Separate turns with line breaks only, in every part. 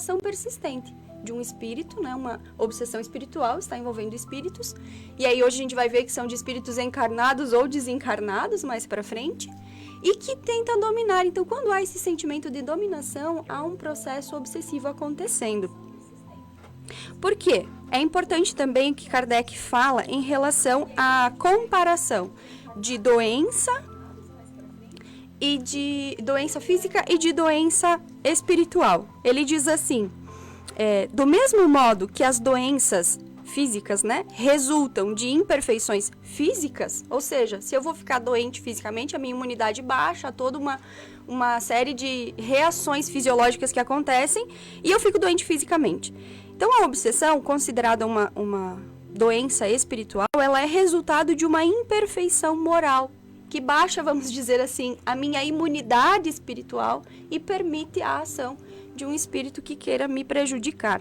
ação persistente de um espírito, né? Uma obsessão espiritual, está envolvendo espíritos. E aí hoje a gente vai ver que são de espíritos encarnados ou desencarnados mais para frente. E que tenta dominar. Então, quando há esse sentimento de dominação, há um processo obsessivo acontecendo. Por quê? É importante também o que Kardec fala em relação à comparação de doença e de doença física e de doença espiritual. Ele diz assim, do mesmo modo que as doenças físicas, né, resultam de imperfeições físicas, ou seja, se eu vou ficar doente fisicamente, a minha imunidade baixa, toda uma série de reações fisiológicas que acontecem e eu fico doente fisicamente. Então, a obsessão, considerada uma doença espiritual, ela é resultado de uma imperfeição moral, que baixa, vamos dizer assim, a minha imunidade espiritual e permite a ação de um espírito que queira me prejudicar.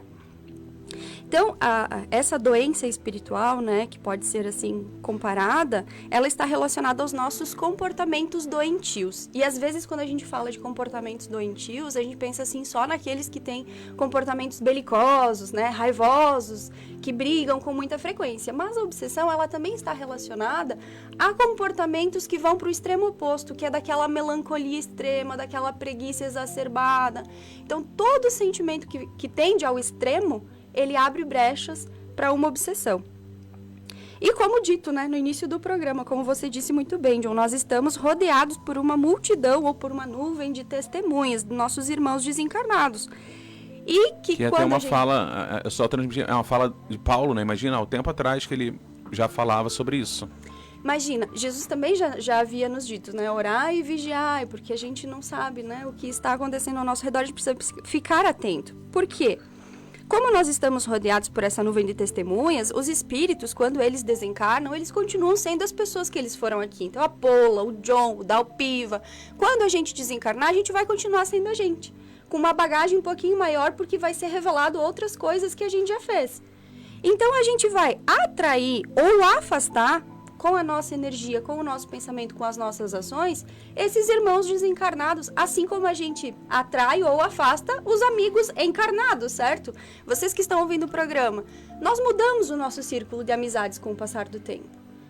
Então, essa doença espiritual, né, que pode ser assim comparada, ela está relacionada aos nossos comportamentos doentios. E às vezes, quando a gente fala de comportamentos doentios, a gente pensa assim só naqueles que têm comportamentos belicosos, né, raivosos, que brigam com muita frequência. Mas a obsessão, ela também está relacionada a comportamentos que vão para o extremo oposto, que é daquela melancolia extrema, daquela preguiça exacerbada. Então, todo sentimento que tende ao extremo, ele abre brechas para uma obsessão. E como dito, né, no início do programa, como você disse muito bem, John, nós estamos rodeados por uma multidão ou por uma nuvem de testemunhas de nossos irmãos desencarnados. E que
até uma fala, só transmitir, é uma fala de Paulo, né? Imagina, há um tempo atrás que ele já falava sobre isso.
Imagina, Jesus também já havia nos dito, né? Orai e vigiai, porque a gente não sabe, né, o que está acontecendo ao nosso redor, a gente precisa ficar atento. Por quê? Como nós estamos rodeados por essa nuvem de testemunhas, os espíritos, quando eles desencarnam, eles continuam sendo as pessoas que eles foram aqui. Então, a Pola, o John, o Dalpiva. Quando a gente desencarnar, a gente vai continuar sendo a gente, com uma bagagem um pouquinho maior, porque vai ser revelado outras coisas que a gente já fez. Então, a gente vai atrair ou afastar, com a nossa energia, com o nosso pensamento, com as nossas ações, esses irmãos desencarnados, assim como a gente atrai ou afasta os amigos encarnados, certo? Vocês que estão ouvindo o programa, nós mudamos o nosso círculo de amizades com o passar do tempo.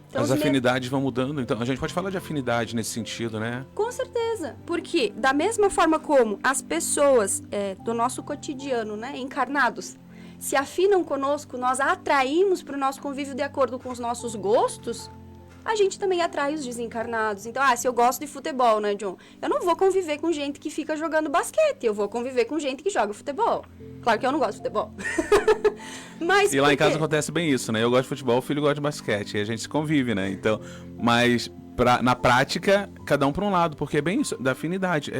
Então,
as afinidades vão mudando, então a gente pode falar de afinidade nesse sentido, né?
Com certeza, porque da mesma forma como as pessoas do nosso cotidiano, né, encarnados, se afinam conosco, nós atraímos para o nosso convívio de acordo com os nossos gostos, a gente também atrai os desencarnados. Então, se eu gosto de futebol, né, John? Eu não vou conviver com gente que fica jogando basquete, eu vou conviver com gente que joga futebol. Claro que eu não gosto de futebol. Mas
e lá em casa acontece bem isso, né? Eu gosto de futebol, o filho gosta de basquete, e a gente se convive, né? Então, mas na prática, cada um para um lado, porque é bem isso, da afinidade.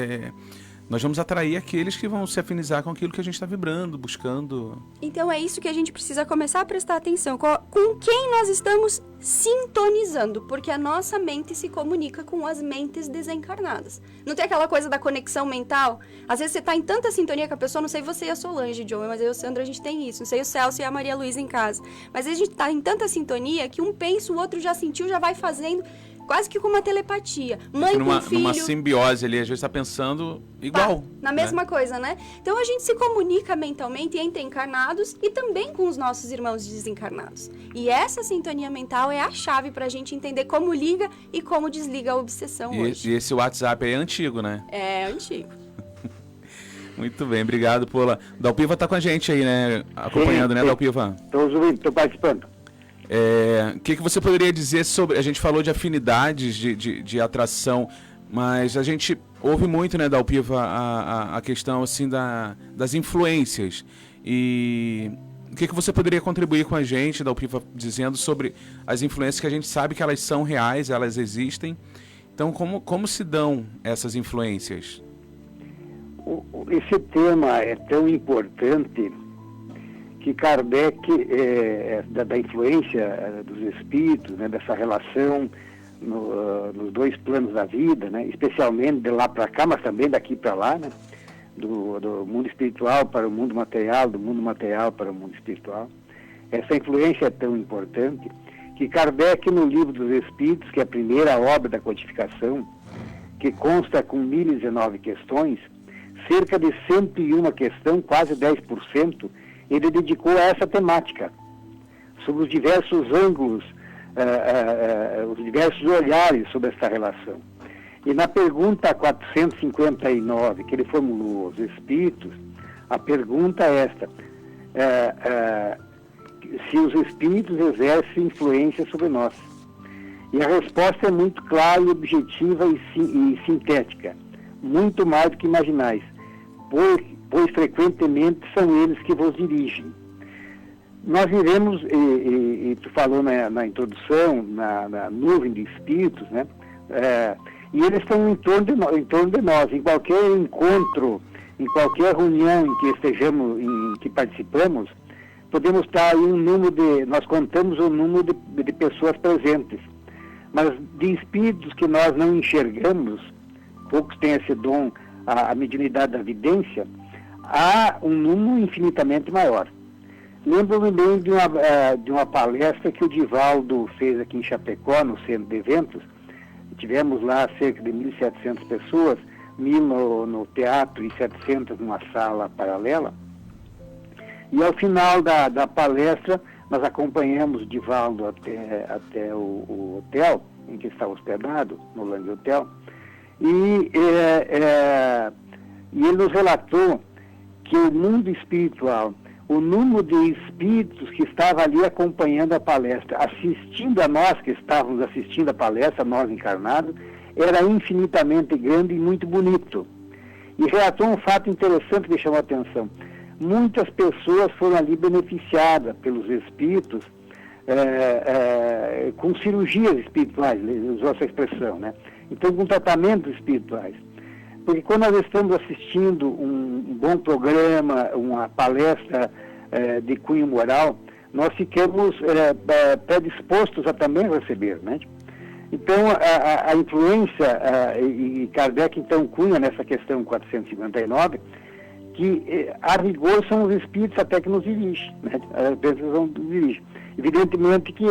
Nós vamos atrair aqueles que vão se afinizar com aquilo que a gente está vibrando, buscando.
Então é isso que a gente precisa começar a prestar atenção. Com quem nós estamos sintonizando? Porque a nossa mente se comunica com as mentes desencarnadas. Não tem aquela coisa da conexão mental? Às vezes você está em tanta sintonia com a pessoa, não sei você e a Solange, John, mas eu e o Sandro a gente tem isso. Não sei o Celso e a Maria Luísa em casa. Mas a gente está em tanta sintonia que um pensa, o outro já sentiu, já vai fazendo... Quase que com uma telepatia. Mãe com filho...
Numa simbiose ali, às vezes está pensando igual.
Na mesma coisa, né? Então a gente se comunica mentalmente entre encarnados e também com os nossos irmãos desencarnados. E essa sintonia mental é a chave para a gente entender como liga e como desliga a obsessão hoje.
E esse WhatsApp aí é antigo, né?
É antigo.
Muito bem, obrigado, Pola. Dalpiva tá com a gente aí, né? Acompanhando, né, Dalpiva?
Estou participando.
O que você poderia dizer sobre... A gente falou de afinidades, de atração, mas a gente ouve muito, né, Dalpiva, a questão assim, das influências. E o que você poderia contribuir com a gente, Dalpiva, dizendo sobre as influências que a gente sabe que elas são reais, elas existem. Então, como se dão essas influências?
Esse tema é tão importante... que Kardec, da influência dos espíritos, né, dessa relação nos dois planos da vida, né, especialmente de lá para cá, mas também daqui para lá, né, do mundo espiritual para o mundo material, do mundo material para o mundo espiritual. Essa influência é tão importante que Kardec, no Livro dos Espíritos, que é a primeira obra da codificação, que consta com 1019 questões, cerca de 101 questões, quase 10%, ele dedicou a essa temática, sobre os diversos ângulos, os diversos olhares sobre essa relação. E na pergunta 459, que ele formulou aos espíritos, a pergunta é esta: se os espíritos exercem influência sobre nós. E a resposta é muito clara e objetiva e sintética, muito mais do que imaginais, pois frequentemente são eles que vos dirigem. Nós vivemos, e tu falou na introdução, na nuvem de espíritos, né? E eles estão em torno de nós. Em qualquer encontro, em qualquer reunião em que estejamos, em que participamos, podemos estar em nós contamos o número de pessoas presentes. Mas de espíritos que nós não enxergamos, poucos têm esse dom, a mediunidade da vidência, há um número infinitamente maior. Lembro-me bem de uma palestra que o Divaldo fez aqui em Chapecó, no centro de eventos. Tivemos lá cerca de 1.700 pessoas, 1.000 no teatro e 700 numa sala paralela. E ao final da palestra, nós acompanhamos o Divaldo até o hotel em que está hospedado, no Lang Hotel, e ele nos relatou que o mundo espiritual, o número de espíritos que estava ali acompanhando a palestra, assistindo a nós que estávamos assistindo a palestra, nós encarnados, era infinitamente grande e muito bonito. E relatou um fato interessante que chamou a atenção. Muitas pessoas foram ali beneficiadas pelos espíritos com cirurgias espirituais, usou essa expressão, né? Então, com tratamentos espirituais. Porque quando nós estamos assistindo um bom programa, uma palestra de cunho moral, nós ficamos predispostos a também receber, né? Então, a influência, e Kardec então cunha nessa questão 459, que a rigor são os espíritos até que nos dirigem, né? Evidentemente que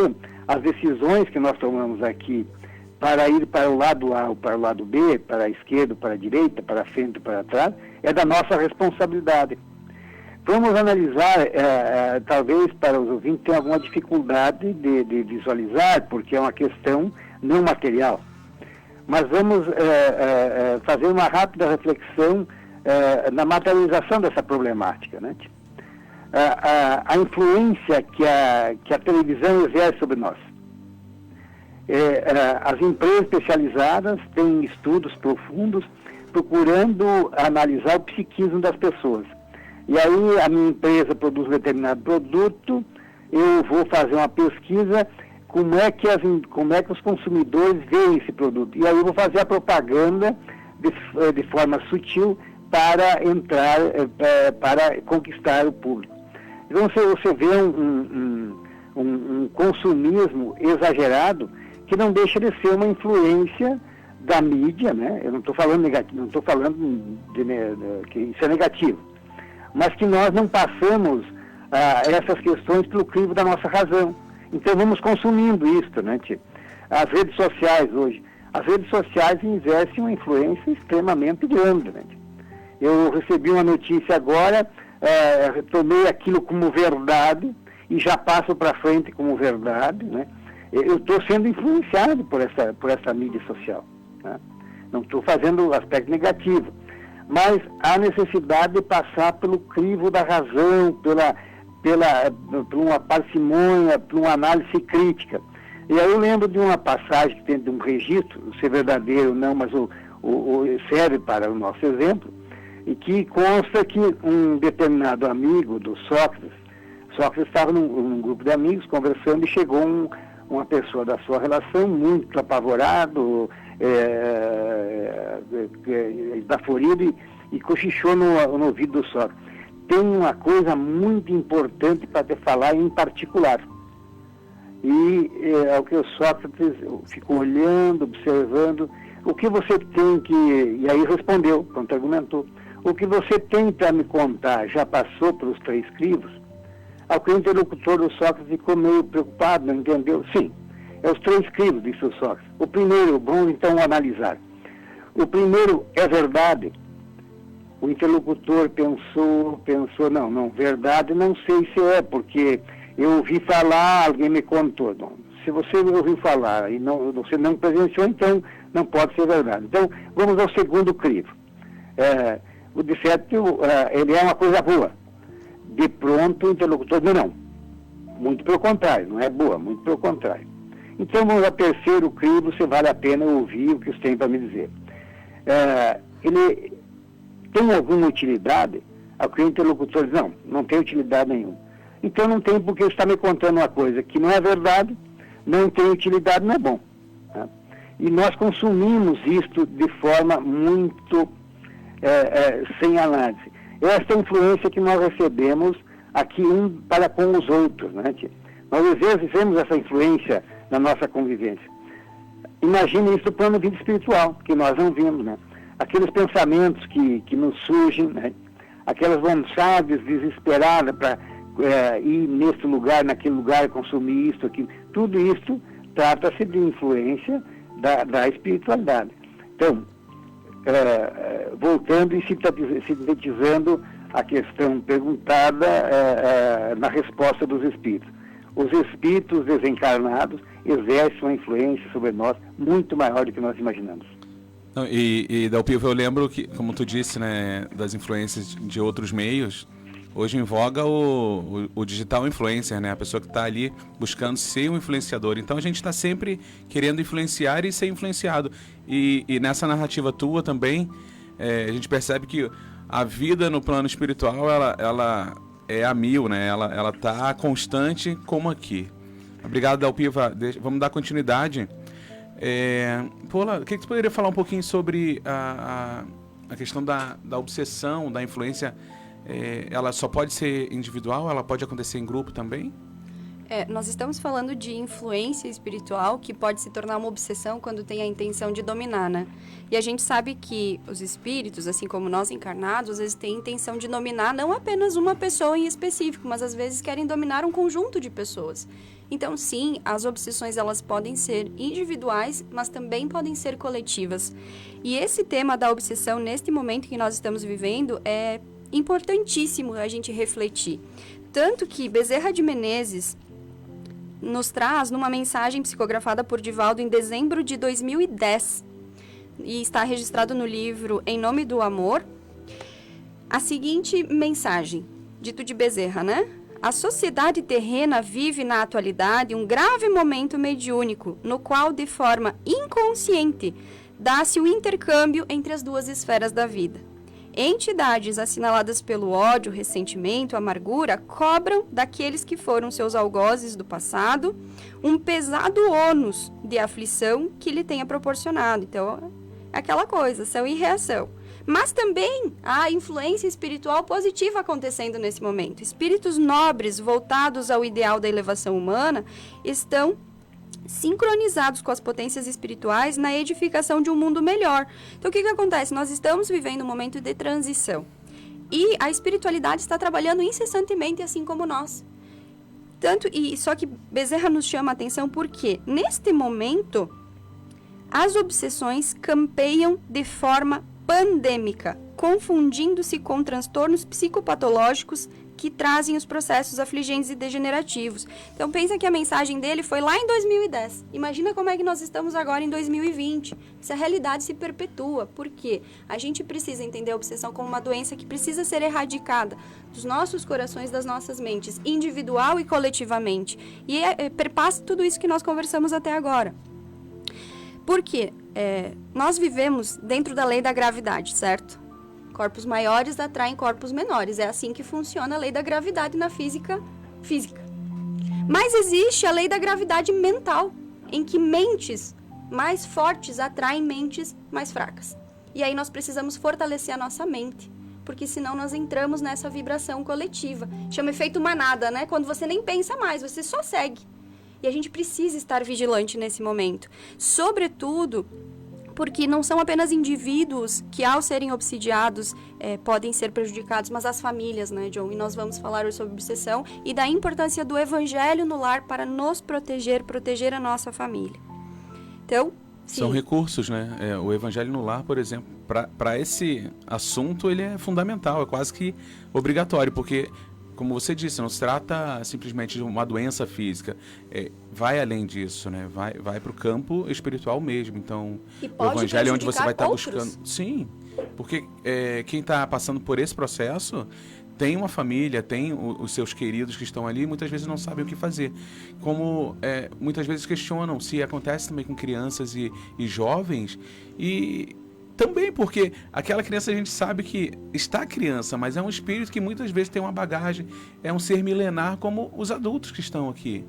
as decisões que nós tomamos aqui para ir para o lado A ou para o lado B, para a esquerda, para a direita, para a frente, para trás, é da nossa responsabilidade. Vamos analisar, talvez para os ouvintes tenham alguma dificuldade de visualizar, porque é uma questão não material. Mas vamos fazer uma rápida reflexão na materialização dessa problemática, né? A influência que a televisão exerce sobre nós. As empresas especializadas têm estudos profundos procurando analisar o psiquismo das pessoas. E aí a minha empresa produz um determinado produto, eu vou fazer uma pesquisa, como é que os consumidores veem esse produto. E aí eu vou fazer a propaganda de forma sutil para entrar, para conquistar o público. Então você vê um consumismo exagerado que não deixa de ser uma influência da mídia, né? Eu não estou falando negativo, não estou falando que isso é negativo, mas que nós não passamos essas questões pelo crivo da nossa razão. Então vamos consumindo isso, né, tio? As redes sociais hoje, as redes sociais exercem uma influência extremamente grande, né, tio? Eu recebi uma notícia agora, tomei aquilo como verdade e já passo para frente como verdade, né? Eu estou sendo influenciado por essa mídia social, né? Não estou fazendo o aspecto negativo, mas há necessidade de passar pelo crivo da razão, por uma parcimônia, por uma análise crítica. E aí eu lembro de uma passagem que tem de um registro, se é verdadeiro ou não, mas serve para o nosso exemplo, e que consta que um determinado amigo do Sócrates estava num grupo de amigos conversando e chegou uma pessoa da sua relação muito apavorado, esbaforido e cochichou no ouvido do Sócrates. Tem uma coisa muito importante para te falar em particular. E é o que o Sócrates ficou olhando, observando. O que você tem que... E aí respondeu, contra-argumentou. O que você tem para me contar já passou pelos 3 crivos? Ao que o interlocutor do Sócrates ficou meio preocupado, não entendeu? Sim, é os 3 crivos, disse o Sócrates. O primeiro, vamos então analisar. O primeiro é verdade. o interlocutor pensou, não, verdade não sei se é, porque eu ouvi falar, alguém me contou. Não, se você ouviu falar e você não presenciou, então não pode ser verdade. Então, vamos ao segundo crivo. O disséquio, ele é uma coisa boa. De pronto, o interlocutor diz, não, muito pelo contrário, não é boa, muito pelo contrário. Então, vamos ao terceiro crivo, se vale a pena ouvir o que você tem para me dizer. Ele tem alguma utilidade? O interlocutor diz, não tem utilidade nenhuma. Então, não tem porque você está me contando uma coisa que não é verdade, não tem utilidade, não é bom. Tá? E nós consumimos isto de forma muito sem análise. Essa influência que nós recebemos aqui para com os outros, né, tia? Nós exercemos essa influência na nossa convivência. Imagine isso do plano de vida espiritual, que nós não vimos, né? Aqueles pensamentos que nos surgem, né? Aquelas vontades desesperadas para ir nesse lugar, naquele lugar, consumir isso, aquilo. Tudo isso trata-se de influência da espiritualidade. Então, voltando e sintetizando a questão perguntada na resposta dos espíritos. Os espíritos desencarnados exercem uma influência sobre nós muito maior do que nós imaginamos.
Não, e Dalpiva, eu lembro que, como tu disse, né, das influências de outros meios, hoje em voga o digital influencer, né, a pessoa que está ali buscando ser um influenciador. Então a gente está sempre querendo influenciar e ser influenciado. E nessa narrativa tua também, a gente percebe que a vida no plano espiritual, ela é a mil, né? Ela está constante como aqui. Obrigado, Dalpiva. Vamos dar continuidade. Paula, o que você poderia falar um pouquinho sobre a questão da obsessão, da influência? Ela só pode ser individual? Ela pode acontecer em grupo também?
Nós estamos falando de influência espiritual que pode se tornar uma obsessão quando tem a intenção de dominar, né? E a gente sabe que os espíritos, assim como nós encarnados, às vezes têm a intenção de dominar não apenas uma pessoa em específico, mas às vezes querem dominar um conjunto de pessoas. Então, sim, as obsessões elas podem ser individuais, mas também podem ser coletivas. E esse tema da obsessão, neste momento que nós estamos vivendo, é importantíssimo a gente refletir. Tanto que Bezerra de Menezes nos traz numa mensagem psicografada por Divaldo em dezembro de 2010 e está registrado no livro Em Nome do Amor, a seguinte mensagem, dito de Bezerra, né? A sociedade terrena vive na atualidade um grave momento mediúnico, no qual, de forma inconsciente, dá-se o intercâmbio entre as duas esferas da vida. Entidades assinaladas pelo ódio, ressentimento, amargura, cobram daqueles que foram seus algozes do passado um pesado ônus de aflição que lhe tenha proporcionado. Então, é aquela coisa, ação e reação. Mas também há influência espiritual positiva acontecendo nesse momento. Espíritos nobres voltados ao ideal da elevação humana estão sincronizados com as potências espirituais na edificação de um mundo melhor. Então, o que acontece? Nós estamos vivendo um momento de transição. E a espiritualidade está trabalhando incessantemente, assim como nós. Só que Bezerra nos chama a atenção porque, neste momento, as obsessões campeiam de forma pandêmica, confundindo-se com transtornos psicopatológicos que trazem os processos afligentes e degenerativos. Então, pensa que a mensagem dele foi lá em 2010. Imagina como é que nós estamos agora em 2020. Essa realidade se perpetua. Por quê? A gente precisa entender a obsessão como uma doença que precisa ser erradicada dos nossos corações, das nossas mentes, individual e coletivamente. E perpassa tudo isso que nós conversamos até agora. Por quê? Nós vivemos dentro da lei da gravidade, certo? Corpos maiores atraem corpos menores. É assim que funciona a lei da gravidade na física. Mas existe a lei da gravidade mental, em que mentes mais fortes atraem mentes mais fracas. E aí nós precisamos fortalecer a nossa mente, porque senão nós entramos nessa vibração coletiva. Chama efeito manada, né? Quando você nem pensa mais, você só segue. E a gente precisa estar vigilante nesse momento. Sobretudo porque não são apenas indivíduos que, ao serem obsidiados, podem ser prejudicados, mas as famílias, né, John? E nós vamos falar hoje sobre obsessão e da importância do evangelho no lar para nos proteger a nossa família. Então, sim.
São recursos, né? O evangelho no lar, por exemplo, para esse assunto ele é fundamental, é quase que obrigatório, porque, como você disse, não se trata simplesmente de uma doença física, vai além disso, né? Vai para o campo espiritual mesmo. Então, o evangelho é onde você vai estar buscando. Sim, porque quem está passando por esse processo tem uma família, tem os seus queridos que estão ali e muitas vezes não sabem o que fazer. Como muitas vezes questionam se acontece também com crianças e jovens, e também porque aquela criança a gente sabe que está criança, mas é um espírito que muitas vezes tem uma bagagem, é um ser milenar como os adultos que estão aqui.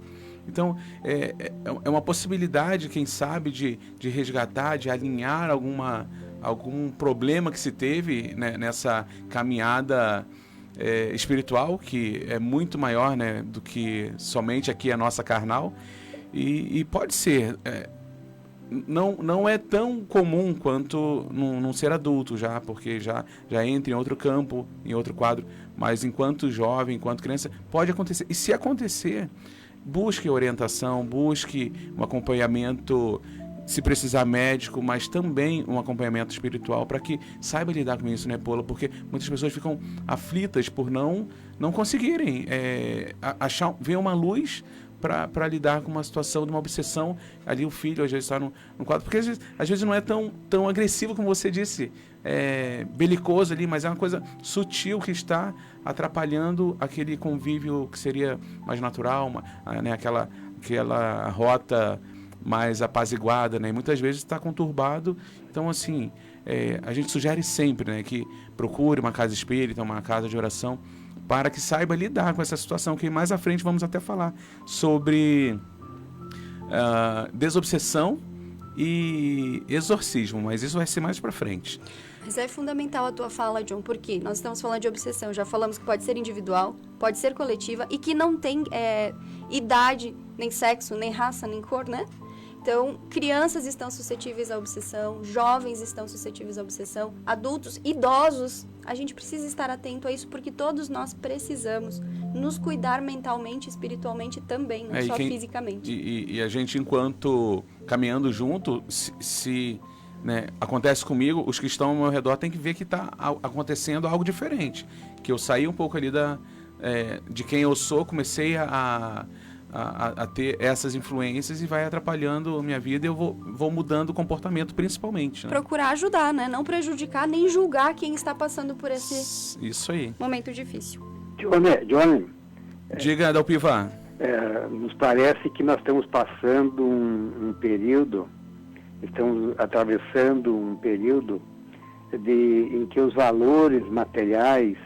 Então, é uma possibilidade, quem sabe, de resgatar, de alinhar algum problema que se teve, né, nessa caminhada espiritual, que é muito maior, né, do que somente aqui a nossa carnal. E pode ser... Não é tão comum quanto num ser adulto já, porque já entra em outro campo, em outro quadro, mas enquanto jovem, enquanto criança, pode acontecer. E se acontecer, busque orientação, busque um acompanhamento, se precisar médico, mas também um acompanhamento espiritual para que saiba lidar com isso, né, Paula? Porque muitas pessoas ficam aflitas por não conseguirem ver uma luz para lidar com uma situação de uma obsessão. Ali o filho às vezes está no quadro, porque às vezes não é tão agressivo como você disse, belicoso ali, mas é uma coisa sutil que está atrapalhando aquele convívio que seria mais natural, né, aquela rota mais apaziguada, né, e muitas vezes está conturbado. Então, assim, a gente sugere sempre, né, que procure uma casa espírita, uma casa de oração, para que saiba lidar com essa situação, que mais à frente vamos até falar sobre desobsessão e exorcismo, mas isso vai ser mais para frente.
Mas é fundamental a tua fala, John, porque nós estamos falando de obsessão, já falamos que pode ser individual, pode ser coletiva e que não tem idade, nem sexo, nem raça, nem cor, né? Então, crianças estão suscetíveis à obsessão, jovens estão suscetíveis à obsessão, adultos, idosos. A gente precisa estar atento a isso, porque todos nós precisamos nos cuidar mentalmente, espiritualmente também, não só fisicamente.
E a gente, enquanto caminhando junto, se né, acontece comigo, os que estão ao meu redor têm que ver que está acontecendo algo diferente. Que eu saí um pouco ali de quem eu sou, comecei a ter essas influências e vai atrapalhando a minha vida, e eu vou mudando o comportamento, principalmente, né?
Procurar ajudar, né? Não prejudicar nem julgar quem está passando por esse
Isso aí.
Momento difícil.
Johnny,
diga, Dalpiva.
Nos parece que nós estamos passando um período, estamos atravessando um período em que os valores materiais,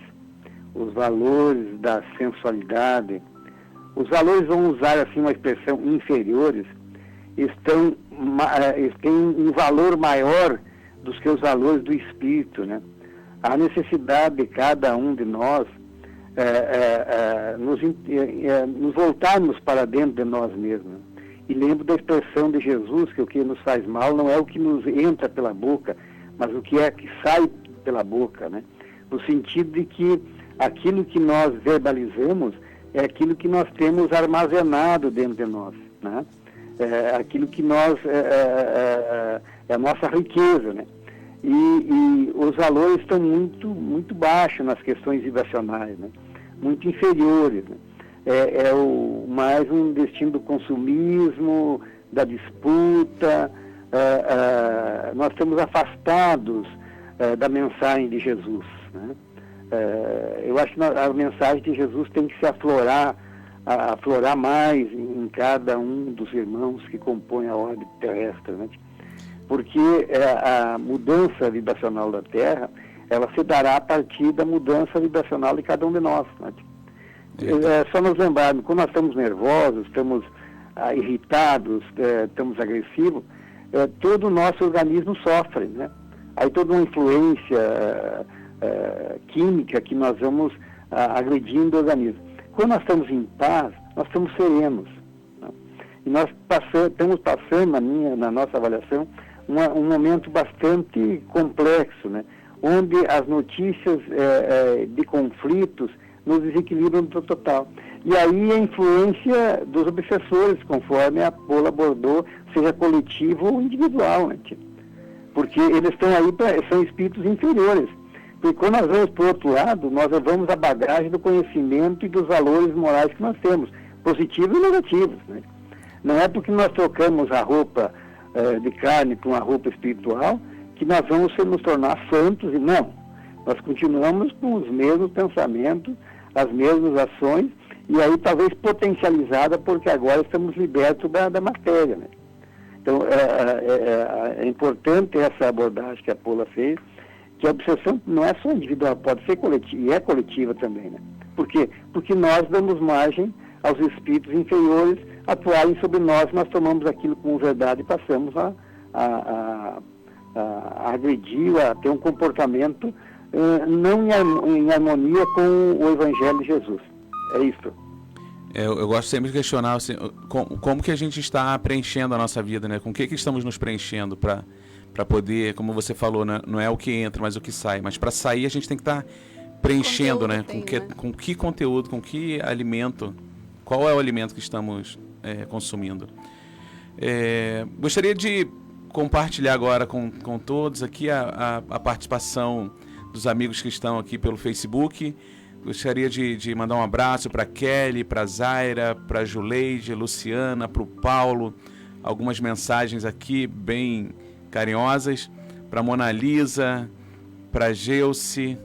os valores da sensualidade, os valores, vamos usar assim uma expressão, inferiores, têm um valor maior do que os valores do espírito, né? A necessidade de cada um de nós nos voltarmos para dentro de nós mesmos. E lembro da expressão de Jesus, que o que nos faz mal não é o que nos entra pela boca, mas o que sai pela boca, né? No sentido de que aquilo que nós verbalizamos é aquilo que nós temos armazenado dentro de nós, né? Aquilo que nós é a nossa riqueza, né? E os valores estão muito, muito baixos nas questões vibracionais, né? Muito inferiores, né? Mais um destino do consumismo, da disputa. Nós estamos afastados da mensagem de Jesus, né? Eu acho que a mensagem de Jesus tem que se aflorar mais em cada um dos irmãos que compõem a ordem terrestre, né? Porque a mudança vibracional da Terra, ela se dará a partir da mudança vibracional de cada um de nós, né? Só nos lembrarmos, quando nós estamos nervosos, estamos irritados, estamos agressivos, todo o nosso organismo sofre, né? Aí toda uma influência química que nós vamos agredindo o organismo. Quando nós estamos em paz, nós estamos serenos, né? E nós estamos passando, na nossa avaliação, um momento bastante complexo, né? Onde as notícias de conflitos nos desequilibram do total. E aí a influência dos obsessores, conforme a Paula abordou, seja coletivo ou individual, né? porque eles estão aí, são espíritos inferiores. Porque quando nós vamos para o outro lado, nós levamos a bagagem do conhecimento e dos valores morais que nós temos, positivos e negativos, né? Não é porque nós trocamos a roupa de carne por uma roupa espiritual que nós vamos nos tornar santos, e não. Nós continuamos com os mesmos pensamentos, as mesmas ações, e aí talvez potencializada porque agora estamos libertos da matéria, né? Então, é importante essa abordagem que a Paula fez, que a obsessão não é só individual, pode ser coletiva, e é coletiva também, né? Por quê? Porque nós damos margem aos espíritos inferiores atuarem sobre nós, nós tomamos aquilo como verdade e passamos a agredir, a ter um comportamento não em harmonia com o Evangelho de Jesus. É isso.
Eu gosto sempre de questionar assim, como que a gente está preenchendo a nossa vida, né? Com o que estamos nos preenchendo para poder, como você falou, né? Não é o que entra, mas o que sai. Mas para sair a gente tem que estar preenchendo, né? Com que conteúdo, com que alimento, qual é o alimento que estamos consumindo. Gostaria de compartilhar agora com todos aqui a participação dos amigos que estão aqui pelo Facebook. Gostaria de mandar um abraço para Kelly, para Zaira, para Juleide, Luciana, para o Paulo. Algumas mensagens aqui bem carinhosas. Para Mona Lisa, para Geuce.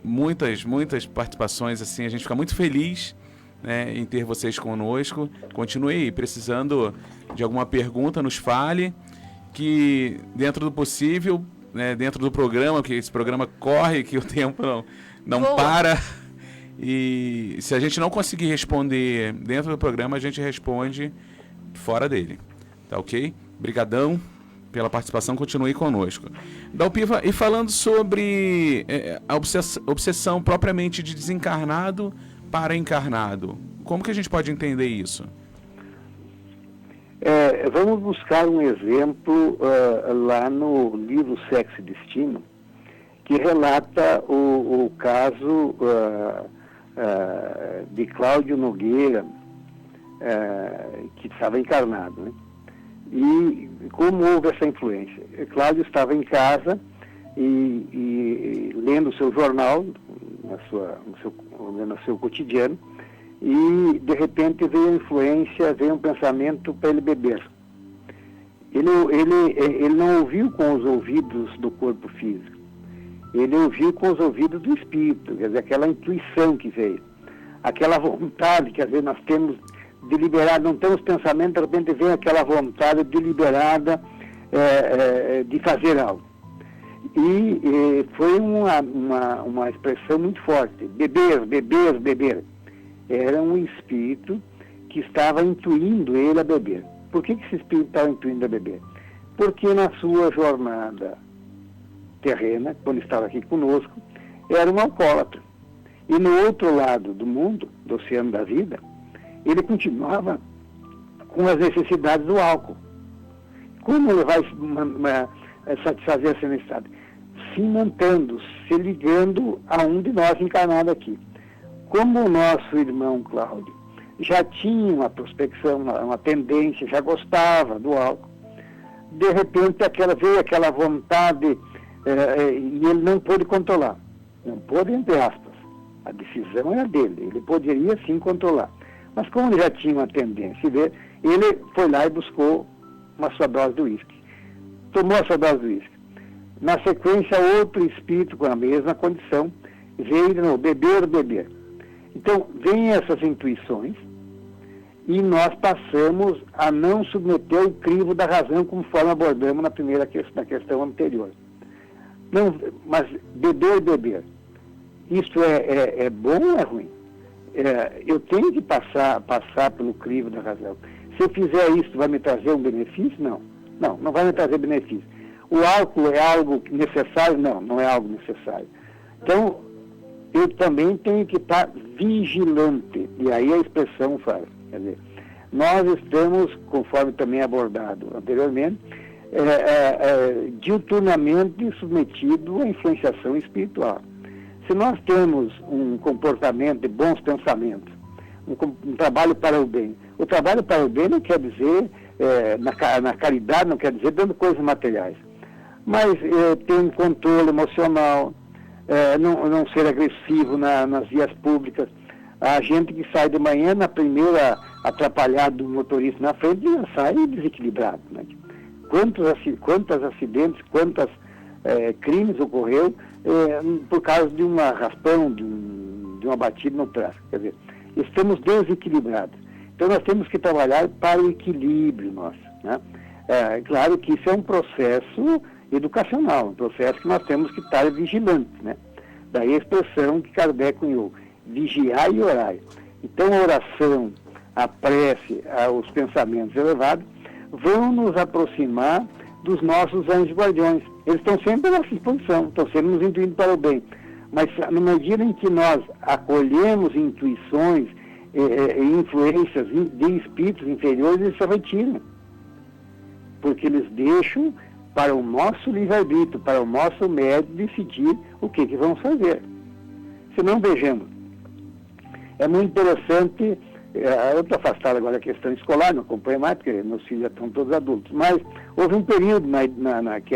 Muitas participações, assim. A gente fica muito feliz, né, em ter vocês conosco. Continue aí, precisando de alguma pergunta, nos fale. Que dentro do possível, né, dentro do programa, que esse programa corre, que o tempo não para. E se a gente não conseguir responder dentro do programa, a gente responde fora dele. Tá ok? Obrigadão pela participação, continue conosco. Dalpiva, e falando sobre a obsessão propriamente de desencarnado para encarnado, como que a gente pode entender isso?
Vamos buscar um exemplo lá no livro Sexo e Destino, que relata o caso de Cláudio Nogueira, que estava encarnado, né? E como houve essa influência? Cláudio estava em casa e lendo o seu jornal, no seu cotidiano, e de repente veio a influência, veio um pensamento para ele beber. Ele não ouviu com os ouvidos do corpo físico, ele ouviu com os ouvidos do espírito, quer dizer, aquela intuição que veio, aquela vontade que às vezes nós temos deliberada, não temos pensamento, de repente vem aquela vontade deliberada de fazer algo. E foi uma expressão muito forte, beber. Era um espírito que estava intuindo ele a beber. Por que esse espírito estava intuindo a beber? Porque na sua jornada terrena, quando estava aqui conosco, era um alcoólatra. E no outro lado do mundo, do oceano da vida, ele continuava com as necessidades do álcool. Como ele vai satisfazer essa necessidade? Se mantendo, se ligando a um de nós encarnado aqui. Como o nosso irmão Cláudio já tinha uma prospecção, uma tendência, já gostava do álcool, de repente veio aquela vontade e ele não pôde controlar. Não pôde, entre aspas. A decisão era dele, ele poderia sim controlar. Mas como ele já tinha uma tendência, ele foi lá e buscou uma sua dose de uísque. Tomou a sua dose de uísque. Na sequência, outro espírito com a mesma condição veio de novo, beber. Então, vêm essas intuições e nós passamos a não submeter o crivo da razão, conforme abordamos na questão anterior. Não, mas beber. Isso é bom ou é ruim? Eu tenho que passar pelo crivo da razão. Se eu fizer isso, vai me trazer um benefício? Não vai me trazer benefício. O álcool é algo necessário? Não é algo necessário. Então, eu também tenho que estar vigilante. E aí a expressão faz. Quer dizer, nós estamos, conforme também abordado anteriormente, diuturnamente submetido à influenciação espiritual. Se nós temos um comportamento de bons pensamentos, um trabalho para o bem, o trabalho para o bem não quer dizer, na caridade, não quer dizer dando coisas materiais. mas ter um controle emocional, não ser agressivo nas vias públicas. A gente que sai de manhã, na primeira atrapalhada do motorista na frente, já sai desequilibrado. Né? Quantos acidentes, quantos crimes ocorreu por causa de uma raspão, de uma batida no tráfego. Quer dizer, estamos desequilibrados. Então nós temos que trabalhar para o equilíbrio nosso. Né? Claro que isso é um processo educacional, um processo que nós temos que estar vigilantes. Né? Daí a expressão que Kardec cunhou, vigiar e orar. Então a oração, a prece, os pensamentos elevados vão nos aproximar dos nossos anjos guardiões. Eles estão sempre à nossa disposição, estão sempre nos intuindo para o bem. Mas na medida em que nós acolhemos intuições e influências de espíritos inferiores, eles se retiram. Porque eles deixam para o nosso livre-arbítrio, para o nosso médico decidir o que vamos fazer. Se não, vejamos. É muito interessante, eu estou afastado agora da questão escolar, não acompanho mais, porque meus filhos já estão todos adultos, mas houve um período que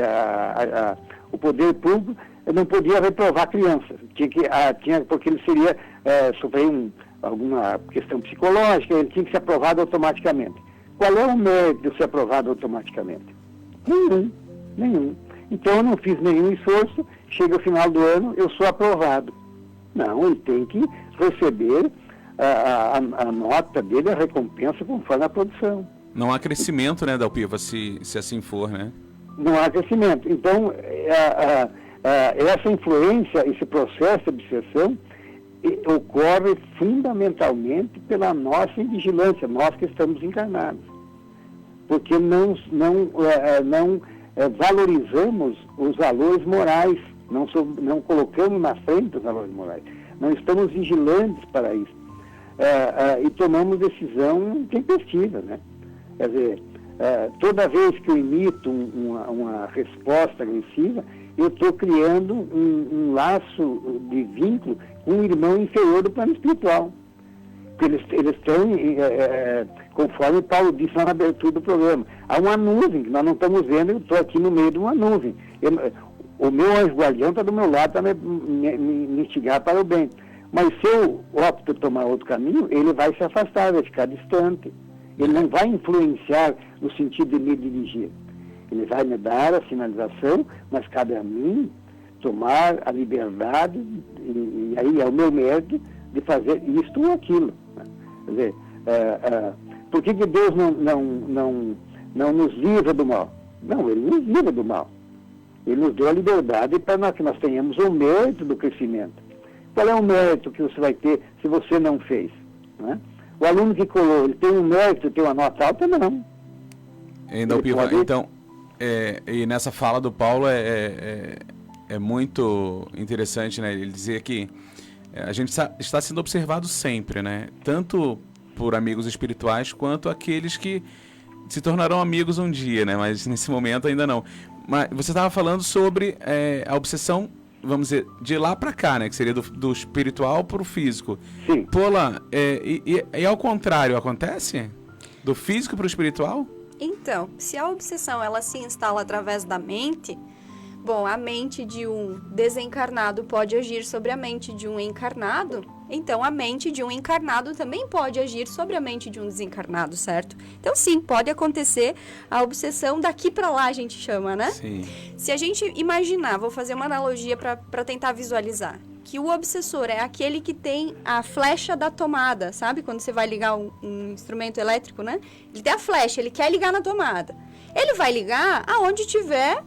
o poder público não podia reprovar crianças, porque ele seria sofrer alguma questão psicológica, ele tinha que ser aprovado automaticamente. Qual é o mérito de ser aprovado automaticamente? Nenhum. Então eu não fiz nenhum esforço, chega o final do ano, eu sou aprovado. Não, ele tem que receber a nota dele, a recompensa conforme a produção.
Não há crescimento, né, Dalpiva, se assim for, né?
Não há crescimento. Então, essa influência, esse processo de obsessão, ocorre fundamentalmente pela nossa invigilância, nós que estamos encarnados. Porque não valorizamos os valores morais, não colocamos na frente os valores morais. Não estamos vigilantes para isso. E tomamos decisão tempestiva, né? Quer dizer, toda vez que eu emito uma resposta agressiva, eu estou criando um laço de vínculo com um irmão inferior do plano espiritual. Eles estão, conforme Paulo disse na abertura do programa, há uma nuvem que nós não estamos vendo, eu estou aqui no meio de uma nuvem. O meu anjo guardião está do meu lado para me instigar para o bem. Mas se eu opto por tomar outro caminho, ele vai se afastar, vai ficar distante. Ele não vai influenciar no sentido de me dirigir. Ele vai me dar a sinalização, mas cabe a mim tomar a liberdade, e aí é o meu mérito de fazer isto ou aquilo. Né? Quer dizer, por que Deus não nos livra do mal? Não, Ele nos livra do mal. Ele nos deu a liberdade para que nós tenhamos o mérito do crescimento. Qual é o mérito que você vai ter se você não fez? Né? O aluno que colou, ele tem um mérito, tem uma nota alta? Não.
Dalpiva, então, e nessa fala do Paulo é muito interessante, né? Ele dizer que a gente está sendo observado sempre, né? Tanto por amigos espirituais quanto aqueles que se tornarão amigos um dia, né? Mas nesse momento ainda não. Mas você estava falando sobre a obsessão, vamos dizer, de lá para cá, né? Que seria do espiritual para o físico.
Sim.
Pola, e ao contrário, acontece? Do físico para o espiritual?
Então, se a obsessão ela se instala através da mente, bom, a mente de um desencarnado pode agir sobre a mente de um encarnado, então a mente de um encarnado também pode agir sobre a mente de um desencarnado, certo? Então sim, pode acontecer a obsessão daqui para lá, a gente chama, né?
Sim.
Se a gente imaginar, vou fazer uma analogia para tentar visualizar, que o obsessor é aquele que tem a flecha da tomada, sabe? Quando você vai ligar um instrumento elétrico, né? Ele tem a flecha, ele quer ligar na tomada. Ele vai ligar aonde tiver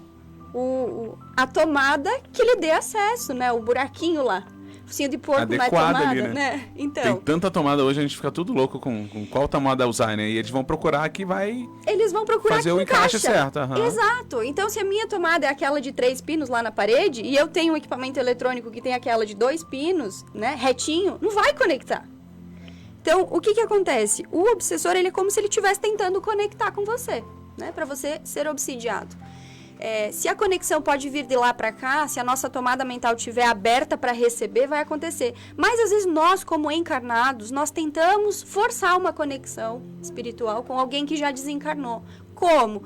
a tomada que lhe dê acesso, né? O buraquinho lá. Focinho de porco na tomada, ali, né? Então,
tem tanta tomada hoje, a gente fica tudo louco com qual tomada usar, né? E eles vão procurar que vai...
Eles vão procurar
fazer o encaixe certo. Uhum.
Exato. Então, se a minha tomada é aquela de 3 pinos lá na parede, e eu tenho um equipamento eletrônico que tem aquela de 2 pinos, né? Retinho, não vai conectar. Então, o que acontece? O obsessor, ele é como se ele estivesse tentando conectar com você, né? Para você ser obsidiado. Se a conexão pode vir de lá para cá, se a nossa tomada mental estiver aberta para receber, vai acontecer. Mas, às vezes, nós, como encarnados, nós tentamos forçar uma conexão espiritual com alguém que já desencarnou. como?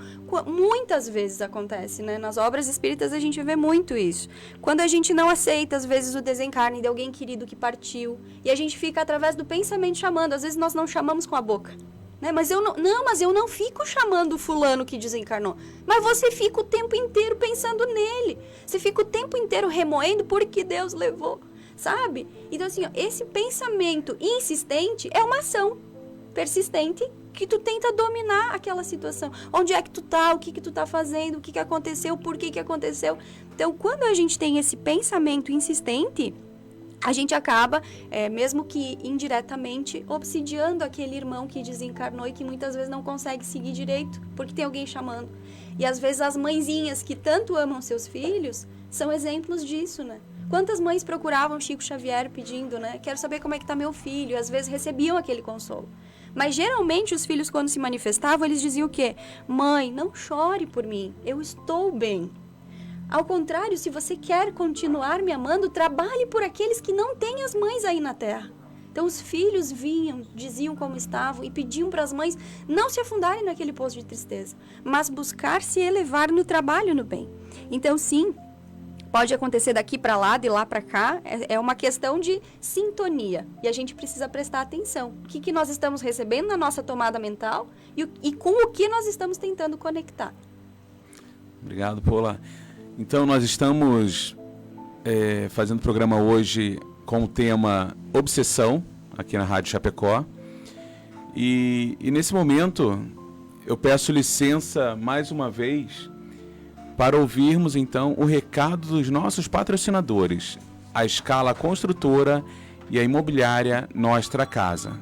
Muitas vezes acontece, né? Nas obras espíritas a gente vê muito isso. Quando a gente não aceita, às vezes, o desencarne de alguém querido que partiu, e a gente fica através do pensamento chamando. Às vezes nós não chamamos com a boca, né? Mas eu não fico chamando o fulano que desencarnou. Mas você fica o tempo inteiro pensando nele. Você fica o tempo inteiro remoendo porque Deus levou, sabe? Então, assim, ó, esse pensamento insistente é uma ação persistente que tu tenta dominar aquela situação. Onde é que tu tá? O que que tu tá fazendo? O que que aconteceu? Por que que aconteceu? Então, quando a gente tem esse pensamento insistente, a gente acaba, mesmo que indiretamente, obsidiando aquele irmão que desencarnou e que muitas vezes não consegue seguir direito, porque tem alguém chamando. E às vezes as mãezinhas que tanto amam seus filhos são exemplos disso, né? Quantas mães procuravam Chico Xavier pedindo, né? Quero saber como é que tá meu filho. E às vezes recebiam aquele consolo. Mas geralmente os filhos, quando se manifestavam, eles diziam o quê? Mãe, não chore por mim, eu estou bem. Ao contrário, se você quer continuar me amando, trabalhe por aqueles que não têm as mães aí na terra. Então os filhos vinham, diziam como estavam e pediam para as mães não se afundarem naquele poço de tristeza, mas buscar se elevar no trabalho no bem. Então sim, pode acontecer daqui para lá, de lá para cá, é uma questão de sintonia. E a gente precisa prestar atenção. O que nós estamos recebendo na nossa tomada mental e com o que nós estamos tentando conectar.
Obrigado, Paula. Então, nós estamos fazendo programa hoje com o tema Obsessão, aqui na Rádio Chapecó. E nesse momento, eu peço licença mais uma vez para ouvirmos, então, o recado dos nossos patrocinadores, a Scala Construtora e a imobiliária Nostra Casa.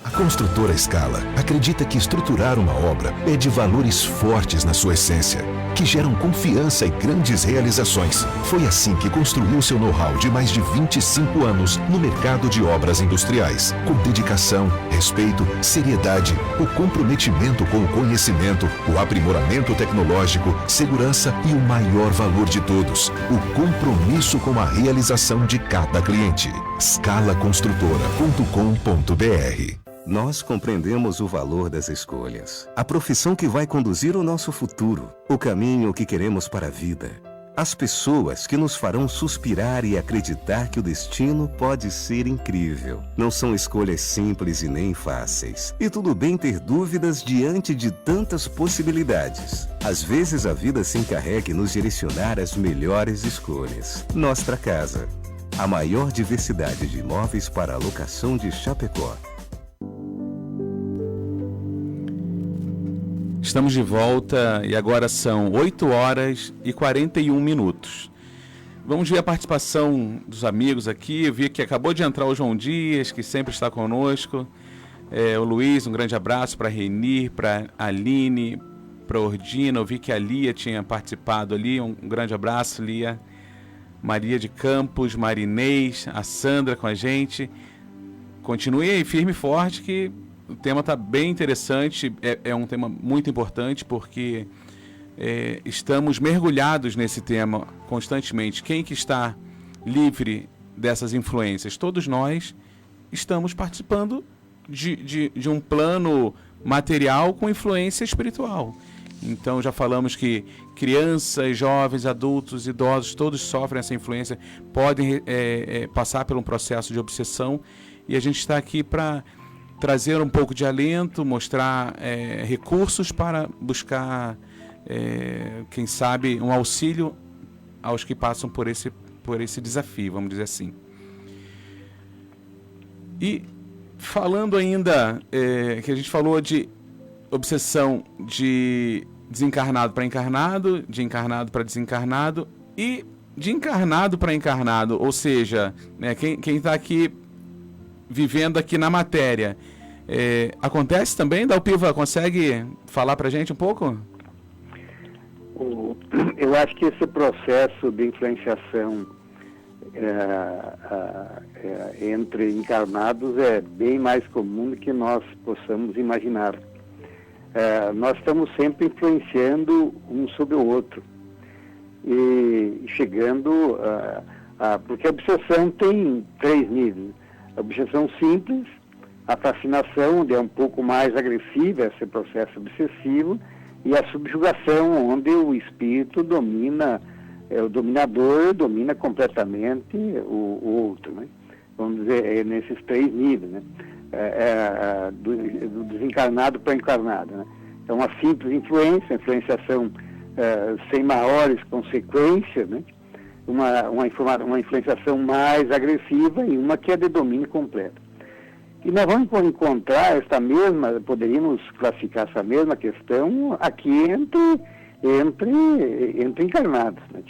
A construtora Scala acredita que estruturar uma obra pede valores fortes na sua essência, que geram confiança e grandes realizações. Foi assim que construiu seu know-how de mais de 25 anos no mercado de obras industriais, com dedicação, respeito, seriedade, o comprometimento com o conhecimento, o aprimoramento tecnológico, segurança e o maior valor de todos, o compromisso com a realização de cada cliente. scalaconstrutora.com.br.
Nós compreendemos o valor das escolhas, a profissão que vai conduzir o nosso futuro, o caminho que queremos para a vida, as pessoas que nos farão suspirar e acreditar que o destino pode ser incrível. Não são escolhas simples e nem fáceis. E tudo bem ter dúvidas diante de tantas possibilidades. Às vezes a vida se encarrega em nos direcionar às melhores escolhas. Nostra Casa, a maior diversidade de imóveis para alocação de Chapecó.
Estamos de volta e agora são 8 horas e 41 minutos. Vamos ver a participação dos amigos aqui. Eu vi que acabou de entrar o João Dias, que sempre está conosco. O Luiz, um grande abraço para a Renir, para a Aline, para a Ordina. Eu vi que a Lia tinha participado ali. Um grande abraço, Lia. Maria de Campos, Marinês, a Sandra com a gente. Continue aí firme e forte que o tema está bem interessante, é um tema muito importante porque estamos mergulhados nesse tema constantemente. Quem que está livre dessas influências? Todos nós estamos participando de um plano material com influência espiritual. Então já falamos que crianças, jovens, adultos, idosos, todos sofrem essa influência, podem passar por um processo de obsessão e a gente está aqui para trazer um pouco de alento, mostrar recursos para buscar, quem sabe, um auxílio aos que passam por esse desafio, vamos dizer assim. E falando ainda, que a gente falou de obsessão de desencarnado para encarnado, de encarnado para desencarnado e de encarnado para encarnado, ou seja, né, quem está aqui vivendo aqui na matéria. Acontece também? Dalpiva, consegue falar para a gente um pouco?
Eu acho que esse processo de influenciação entre encarnados é bem mais comum do que nós possamos imaginar. Nós estamos sempre influenciando um sobre o outro e chegando porque a obsessão tem 3 níveis: a obsessão simples, a fascinação, onde é um pouco mais agressiva esse processo obsessivo, e a subjugação, onde o espírito domina, o dominador domina completamente o outro, né? Vamos dizer, nesses 3 níveis, né? Do desencarnado para o encarnado, né? Então, uma simples influenciação sem maiores consequências, né? Uma influenciação mais agressiva e uma que é de domínio completo. E nós vamos encontrar poderíamos classificar essa mesma questão aqui entre encarnados, né?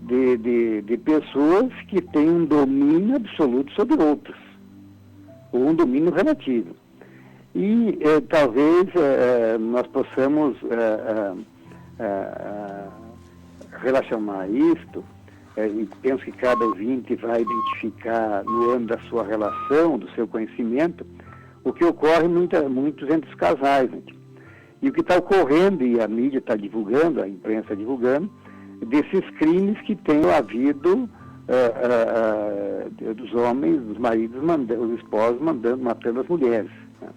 De pessoas que têm um domínio absoluto sobre outros, ou um domínio relativo. E talvez nós possamos relacionar isto, e penso que cada ouvinte vai identificar no âmbito da sua relação, do seu conhecimento, o que ocorre muitos entre os casais, né? E o que está ocorrendo, e a mídia está divulgando, a imprensa divulgando, desses crimes que têm havido dos homens, dos maridos, os esposos matando as mulheres. Né?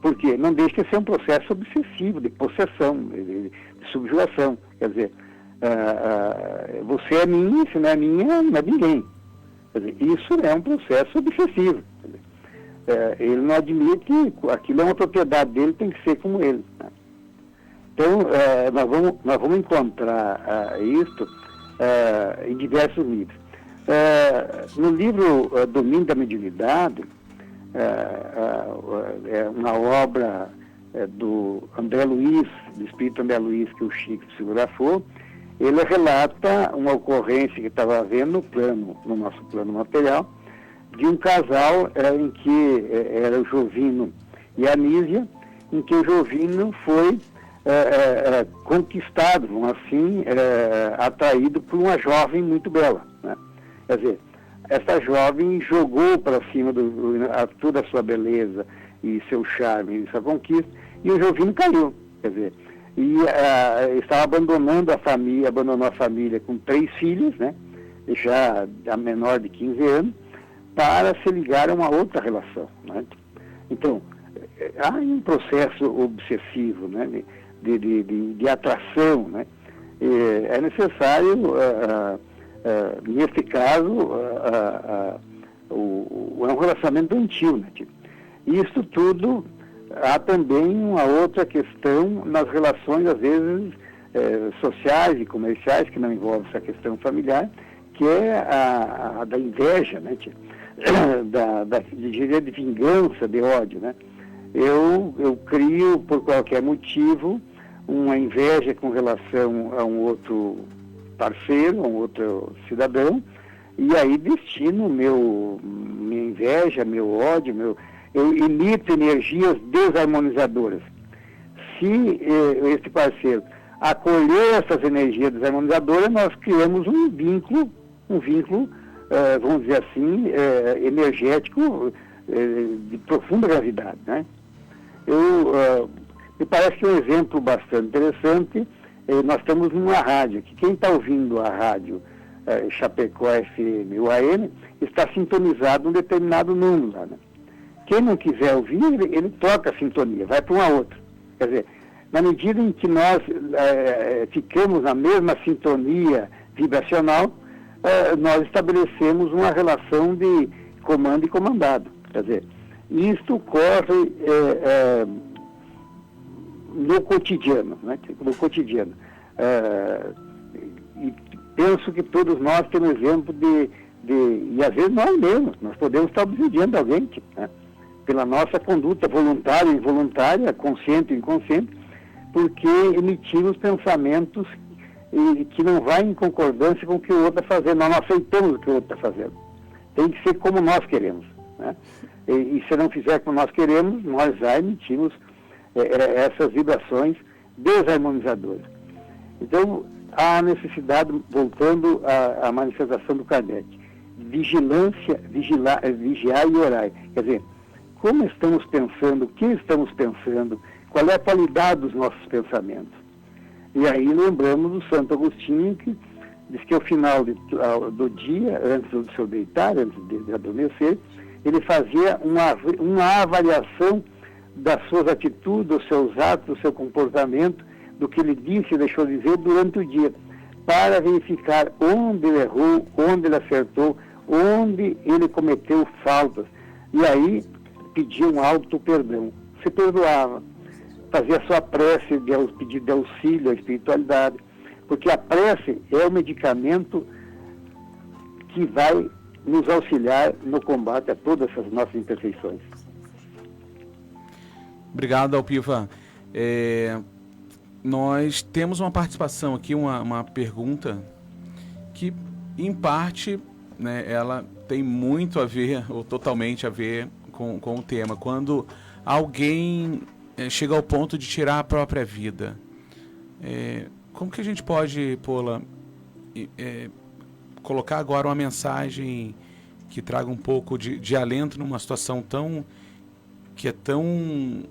Porque não deixa de ser um processo obsessivo, de possessão, de subjugação. Quer dizer, você é minha, se não é minha, não é ninguém. Quer dizer, isso é um processo obsessivo. Quer dizer, ele não admite que aquilo é uma propriedade dele, tem que ser como ele. Né? Então, nós vamos encontrar isto em diversos níveis. No livro Domínio da Mediunidade, é uma obra do André Luiz, do espírito André Luiz, que o Chico psicografou. Ele relata uma ocorrência que estava havendo no nosso plano material, de um casal em que era o Jovino e a Anísia, em que o Jovino foi conquistado, assim, atraído por uma jovem muito bela, né? Quer dizer, essa jovem jogou para cima toda a sua beleza e seu charme e sua conquista, e o Jovino caiu, quer dizer, e estava abandonou a família com 3 filhos, né? Já a menor de 15 anos, para se ligar a uma outra relação, né? Então, há um processo obsessivo, né? De atração, né? É necessário, nesse caso, é um relacionamento doentio, né? Isso tudo, há também uma outra questão nas relações, às vezes, sociais e comerciais, que não envolve essa questão familiar, que é a da inveja, né? De vingança, de ódio, né? Eu crio, por qualquer motivo, uma inveja com relação a um outro parceiro, a um outro cidadão, e aí destino minha inveja, meu ódio, eu emito energias desarmonizadoras. Se esse parceiro acolher essas energias desarmonizadoras, nós criamos um vínculo, vamos dizer assim, energético de profunda gravidade, né? Me parece que um exemplo bastante interessante, nós estamos numa rádio, que quem está ouvindo a rádio Chapecó FM ou AM está sintonizado num determinado número lá, né? Quem não quiser ouvir, ele troca a sintonia, vai para uma outra. Quer dizer, na medida em que nós ficamos na mesma sintonia vibracional, nós estabelecemos uma relação de comando e comandado. Quer dizer, isto ocorre no cotidiano, né? No cotidiano. E penso que todos nós temos exemplo e às vezes nós mesmos, nós podemos estar obsidiando alguém, né? Pela nossa conduta voluntária e involuntária, consciente e inconsciente, porque emitimos pensamentos que não vai em concordância com o que o outro está fazendo. Nós não aceitamos o que o outro está fazendo. Tem que ser como nós queremos, né? E se não fizer como nós queremos, nós já emitimos essas vibrações desarmonizadoras. Então, há necessidade, voltando à manifestação do Kardec, vigilância, vigiar e orar. Quer dizer, como estamos pensando, o que estamos pensando, qual é a qualidade dos nossos pensamentos. E aí lembramos do Santo Agostinho, que diz que ao final do dia, antes do seu deitar, antes de adormecer, ele fazia uma avaliação das suas atitudes, dos seus atos, do seu comportamento, do que ele disse e deixou de dizer durante o dia, para verificar onde ele errou, onde ele acertou, onde ele cometeu faltas. E aí pedia um auto-perdão. Se perdoava, fazia a sua prece, pedido de auxílio à espiritualidade, porque a prece é o medicamento que vai nos auxiliar no combate a todas essas nossas imperfeições.
Obrigado, Alpiva. Nós temos uma participação aqui, uma pergunta que, em parte, né, ela tem muito a ver, ou totalmente a ver com o tema. Quando alguém chega ao ponto de tirar a própria vida, como que a gente pode, Paula, colocar agora uma mensagem que traga um pouco de alento numa situação que é tão...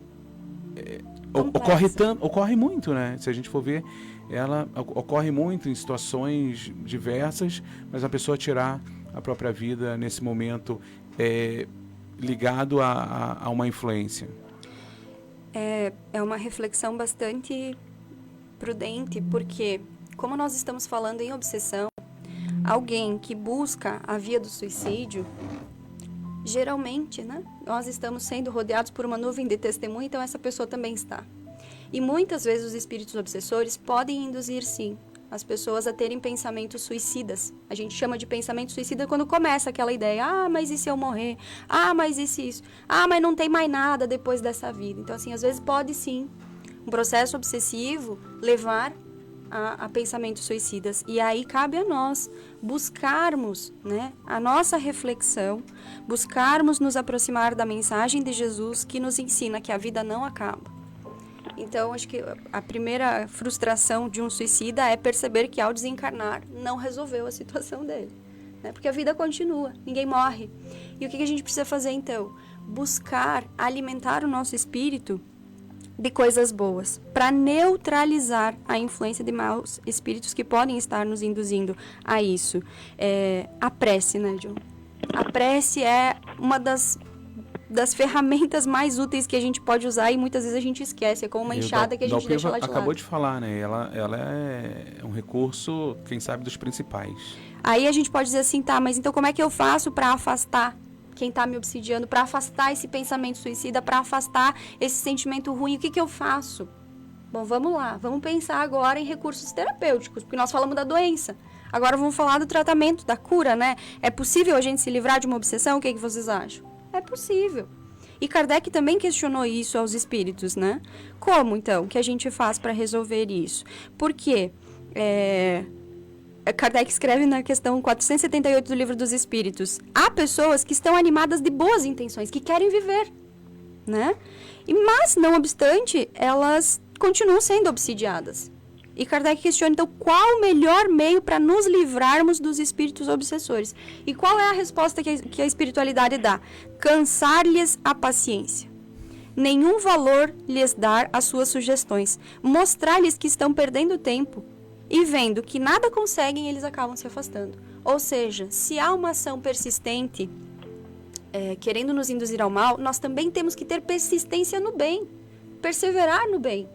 ocorre muito, né? Se a gente for ver, ela ocorre muito em situações diversas, mas a pessoa tirar a própria vida nesse momento ligado a uma influência.
É uma reflexão bastante prudente, porque como nós estamos falando em obsessão, alguém que busca a via do suicídio, geralmente, né, nós estamos sendo rodeados por uma nuvem de testemunha, então essa pessoa também está. E muitas vezes os espíritos obsessores podem induzir, sim, as pessoas a terem pensamentos suicidas. A gente chama de pensamento suicida quando começa aquela ideia, mas e se eu morrer? Mas e se isso? Mas não tem mais nada depois dessa vida. Então, assim, às vezes pode, sim, um processo obsessivo levar a pensamentos suicidas. E aí cabe a nós buscarmos, né, a nossa reflexão, buscarmos nos aproximar da mensagem de Jesus que nos ensina que a vida não acaba. Então, acho que a primeira frustração de um suicida é perceber que ao desencarnar não resolveu a situação dele, né? Porque a vida continua, ninguém morre. E o que a gente precisa fazer então? Buscar alimentar o nosso espírito de coisas boas, para neutralizar a influência de maus espíritos que podem estar nos induzindo a isso. A prece, né, John? A prece é uma das ferramentas mais úteis que a gente pode usar e muitas vezes a gente esquece. É como uma enxada que a gente deixa lá de lado.
Acabou de falar, né? Ela é um recurso, quem sabe, dos principais.
Aí a gente pode dizer assim, tá, mas então como é que eu faço para afastar quem está me obsidiando, para afastar esse pensamento suicida, para afastar esse sentimento ruim? O que eu faço? Bom, vamos lá. Vamos pensar agora em recursos terapêuticos, porque nós falamos da doença. Agora vamos falar do tratamento, da cura, né? É possível a gente se livrar de uma obsessão? O que vocês acham? É possível. E Kardec também questionou isso aos espíritos, né? Como, então, que a gente faz para resolver isso? Porque Kardec escreve na questão 478 do Livro dos Espíritos: há pessoas que estão animadas de boas intenções, que querem viver, né? Mas, não obstante, elas continuam sendo obsidiadas. E Kardec questiona, então, qual o melhor meio para nos livrarmos dos espíritos obsessores? E qual é a resposta que a espiritualidade dá? Cansar-lhes a paciência. Nenhum valor lhes dar às suas sugestões. Mostrar-lhes que estão perdendo tempo. E vendo que nada conseguem, eles acabam se afastando. Ou seja, se há uma ação persistente querendo nos induzir ao mal, nós também temos que ter persistência no bem. Perseverar no bem.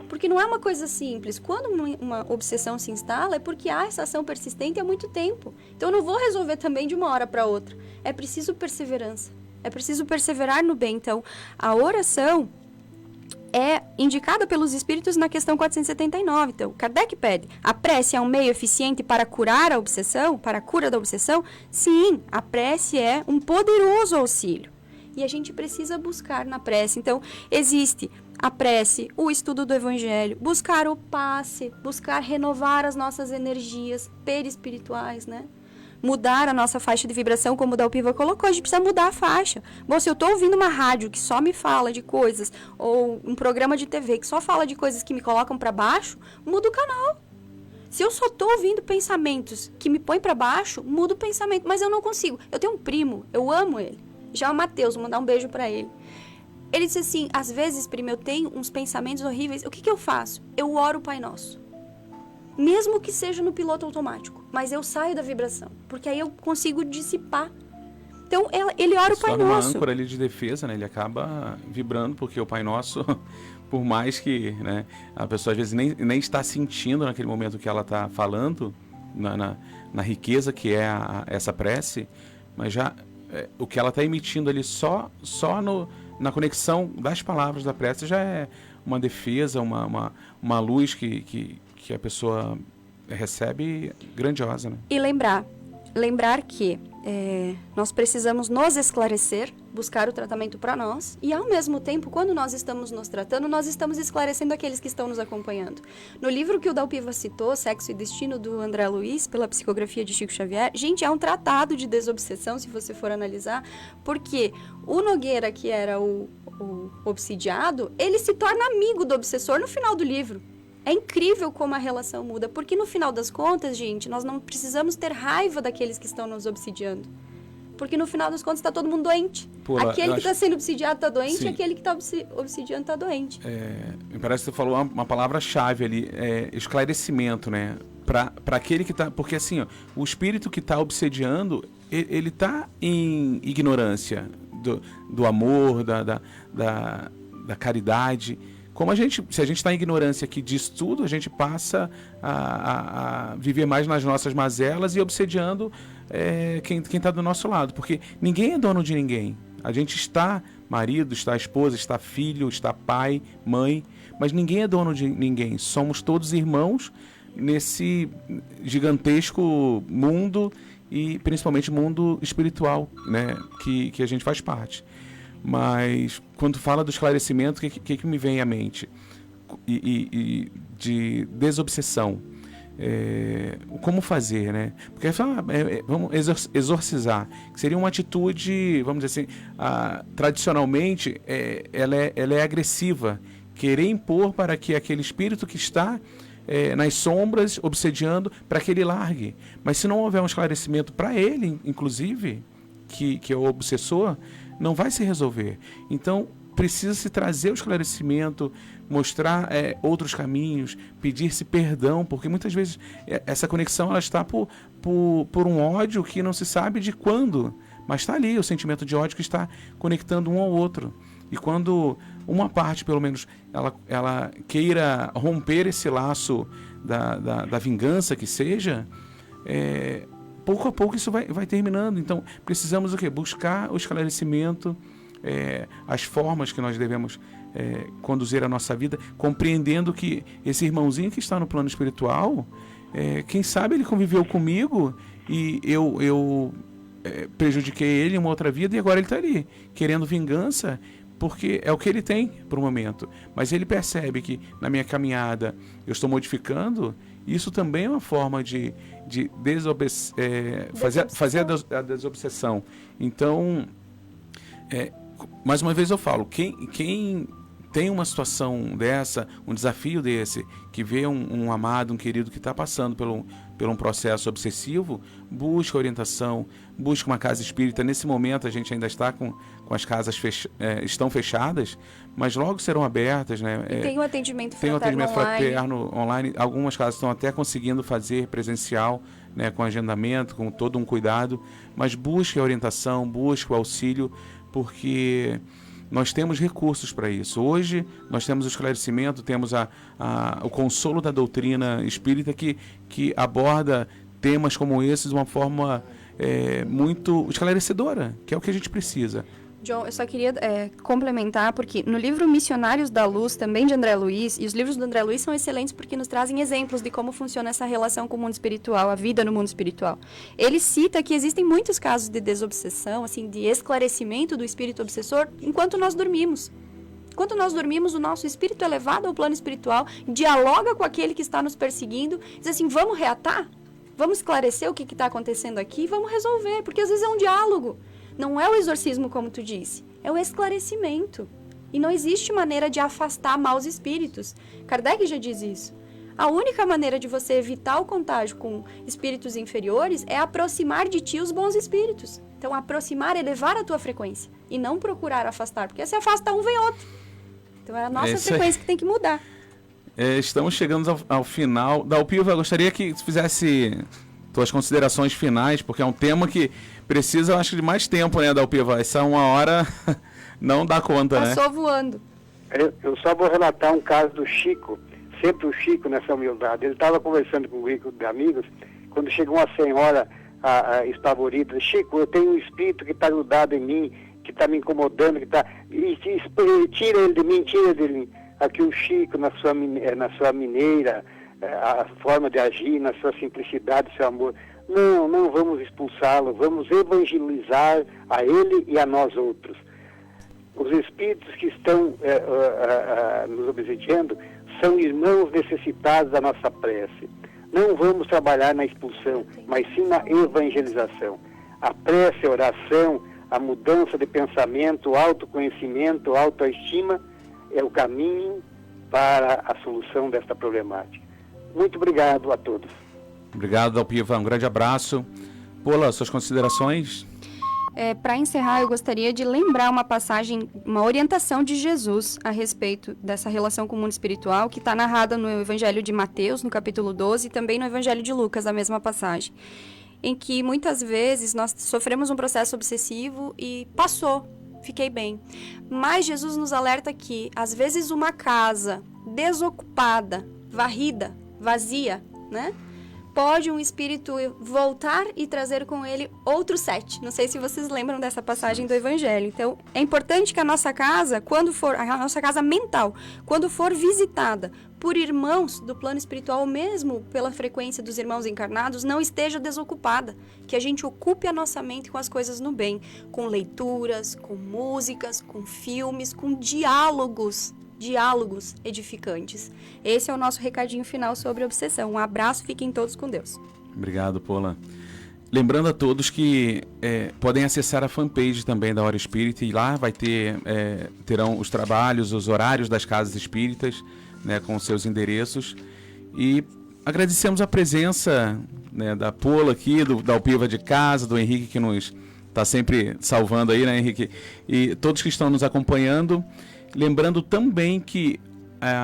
Porque não é uma coisa simples. Quando uma obsessão se instala, é porque há essa ação persistente há muito tempo. Então, eu não vou resolver também de uma hora para outra. É preciso perseverança. É preciso perseverar no bem. Então, a oração é indicada pelos espíritos na questão 479. Então, Kardec pede: a prece é um meio eficiente para curar a obsessão? Para a cura da obsessão? Sim, a prece é um poderoso auxílio. E a gente precisa buscar na prece. Então, existe a prece, o estudo do Evangelho, buscar o passe, buscar renovar as nossas energias perispirituais, né? Mudar a nossa faixa de vibração, como o Dalpiva colocou, a gente precisa mudar a faixa. Bom, se eu estou ouvindo uma rádio que só me fala de coisas, ou um programa de TV que só fala de coisas que me colocam para baixo, muda o canal. Se eu só estou ouvindo pensamentos que me põem para baixo, muda o pensamento, mas eu não consigo. Eu tenho um primo, eu amo ele, já é o Matheus, vou mandar um beijo para ele. Ele disse assim: às vezes, primo, eu tenho uns pensamentos horríveis, o que eu faço? Eu oro o Pai Nosso. Mesmo que seja no piloto automático, mas eu saio da vibração, porque aí eu consigo dissipar. Então, ele ora o Pai
torna uma
Nosso.
âncora ali de defesa, né? Ele acaba vibrando, porque o Pai Nosso, por mais que, né, a pessoa às vezes nem está sentindo naquele momento que ela está falando, na riqueza que é essa prece, mas já o que ela está emitindo ali só na conexão das palavras da prece já é uma defesa, uma luz que a pessoa recebe grandiosa, né?
E lembrar que nós precisamos nos esclarecer, buscar o tratamento para nós, e ao mesmo tempo, quando nós estamos nos tratando, nós estamos esclarecendo aqueles que estão nos acompanhando. No livro que o Dalpiva citou, Sexo e Destino, do André Luiz, pela psicografia de Chico Xavier, gente, é um tratado de desobsessão, se você for analisar, porque o Nogueira, que era o obsidiado, ele se torna amigo do obsessor no final do livro. É incrível como a relação muda, porque no final das contas, gente, nós não precisamos ter raiva daqueles que estão nos obsidiando. Porque no final das contas está todo mundo doente. Aquele que está sendo obsidiado está doente,
Sim.
e aquele que está obsidiando está doente.
Me parece que você falou uma palavra-chave ali, esclarecimento, né? Para aquele que está... Porque assim, ó, o espírito que está obsediando, ele está em ignorância do amor, da caridade. Se a gente está em ignorância aqui disso tudo, a gente passa a viver mais nas nossas mazelas e obsediando quem está do nosso lado. Porque ninguém é dono de ninguém. A gente está marido, está esposa, está filho, está pai, mãe, mas ninguém é dono de ninguém. Somos todos irmãos nesse gigantesco mundo e principalmente mundo espiritual, né, que a gente faz parte. Mas quando fala do esclarecimento, o que me vem à mente? E de desobsessão. Como fazer, né? Porque vamos exorcizar, que seria uma atitude, vamos dizer assim, tradicionalmente ela é agressiva, querer impor para que aquele espírito que está nas sombras, obsediando, para que ele largue. Mas se não houver um esclarecimento para ele, inclusive, que é o obsessor, não vai se resolver. Então, precisa-se trazer o esclarecimento, mostrar outros caminhos, pedir-se perdão, porque muitas vezes essa conexão ela está por um ódio que não se sabe de quando, mas está ali o sentimento de ódio que está conectando um ao outro. E quando uma parte, pelo menos, ela queira romper esse laço da vingança que seja, pouco a pouco isso vai terminando. Então, precisamos o quê? Buscar o esclarecimento, as formas que nós devemos conduzir a nossa vida, compreendendo que esse irmãozinho que está no plano espiritual, quem sabe ele conviveu comigo e eu prejudiquei ele em uma outra vida e agora ele está ali, querendo vingança, porque é o que ele tem para o momento. Mas ele percebe que na minha caminhada eu estou modificando. Isso também é uma forma de fazer a desobsessão. Então, mais uma vez eu falo, quem tem uma situação dessa, um desafio desse, que vê um amado, um querido que está passando por um processo obsessivo, busca orientação, busca uma casa espírita. Nesse momento a gente ainda está com as casas estão fechadas, mas logo serão abertas, né?
E tem o atendimento
fraterno online. Algumas casas estão até conseguindo fazer presencial, né, com agendamento, com todo um cuidado, mas busque a orientação, busque o auxílio, porque nós temos recursos para isso. Hoje nós temos o esclarecimento, temos o consolo da doutrina espírita que aborda temas como esses de uma forma muito esclarecedora, que é o que a gente precisa.
John, eu só queria complementar, porque no livro Missionários da Luz, também de André Luiz, e os livros do André Luiz são excelentes porque nos trazem exemplos de como funciona essa relação com o mundo espiritual, a vida no mundo espiritual. Ele cita que existem muitos casos de desobsessão, assim, de esclarecimento do espírito obsessor, enquanto nós dormimos. Enquanto nós dormimos, o nosso espírito é levado ao plano espiritual, dialoga com aquele que está nos perseguindo, diz assim, vamos reatar? Vamos esclarecer o que está acontecendo aqui? Vamos resolver, porque às vezes é um diálogo. Não é o exorcismo, como tu disse, é o esclarecimento. E não existe maneira de afastar maus espíritos. Kardec já diz isso. A única maneira de você evitar o contágio com espíritos inferiores é aproximar de ti os bons espíritos. Então, aproximar é elevar a tua frequência e não procurar afastar, porque se afasta um, vem outro. Então, é a nossa frequência que tem que mudar.
Estamos chegando ao final. Dalpiva, eu gostaria que fizesse tuas considerações finais, porque é um tema que precisa, eu acho, de mais tempo, né, Dalpiva? Essa 1 hora não dá conta, né?
Passou voando.
Eu só vou relatar um caso do Chico, sempre o Chico nessa humildade. Ele estava conversando com um grupo de amigos, quando chegou uma senhora espavorida: Chico, eu tenho um espírito que está grudado em mim, que está me incomodando, tira ele de mim, tira de mim. Aqui o Chico, na sua mineira, a forma de agir, na sua simplicidade, seu amor. Não vamos expulsá-lo, vamos evangelizar a ele e a nós outros. Os espíritos que estão nos obsidiando são irmãos necessitados da nossa prece. Não vamos trabalhar na expulsão, mas sim na evangelização. A prece, a oração, a mudança de pensamento, o autoconhecimento, a autoestima é o caminho para a solução desta problemática. Muito obrigado a todos.
Obrigado, Dalpiva. Um grande abraço. Pola, suas considerações?
Para encerrar, eu gostaria de lembrar uma passagem, uma orientação de Jesus a respeito dessa relação com o mundo espiritual, que está narrada no Evangelho de Mateus, no capítulo 12, e também no Evangelho de Lucas, a mesma passagem, em que muitas vezes nós sofremos um processo obsessivo e passou, fiquei bem. Mas Jesus nos alerta que, às vezes, uma casa desocupada, varrida, vazia, né? Pode um espírito voltar e trazer com ele outros 7. Não sei se vocês lembram dessa passagem do Evangelho. Então, é importante que a nossa casa, a nossa casa mental, quando for visitada por irmãos do plano espiritual, ou mesmo pela frequência dos irmãos encarnados, não esteja desocupada. Que a gente ocupe a nossa mente com as coisas no bem, com leituras, com músicas, com filmes, com diálogos edificantes. Esse é o nosso recadinho final sobre obsessão. Um abraço, fiquem todos com Deus.
Obrigado, Pola. Lembrando a todos que podem acessar a fanpage também da Hora Espírita, e lá terão os trabalhos, os horários das casas espíritas, né, com seus endereços. E agradecemos a presença, né, da Pola aqui, da Dalpiva de casa, do Henrique, que nos está sempre salvando aí, né, Henrique? E todos que estão nos acompanhando. Lembrando também que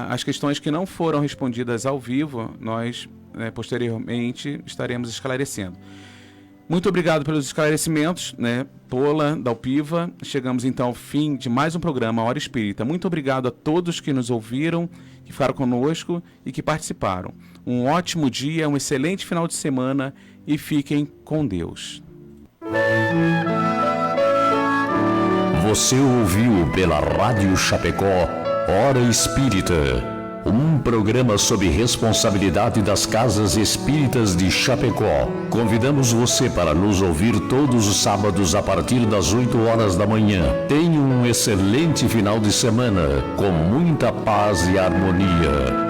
as questões que não foram respondidas ao vivo, nós posteriormente estaremos esclarecendo. Muito obrigado pelos esclarecimentos, né, Pola, Dalpiva. Chegamos então ao fim de mais um programa Hora Espírita. Muito obrigado a todos que nos ouviram, que ficaram conosco e que participaram. Um ótimo dia, um excelente final de semana e fiquem com Deus.
Você ouviu pela Rádio Chapecó Hora Espírita, um programa sob responsabilidade das Casas Espíritas de Chapecó. Convidamos você para nos ouvir todos os sábados a partir das 8 horas da manhã. Tenha um excelente final de semana, com muita paz e harmonia.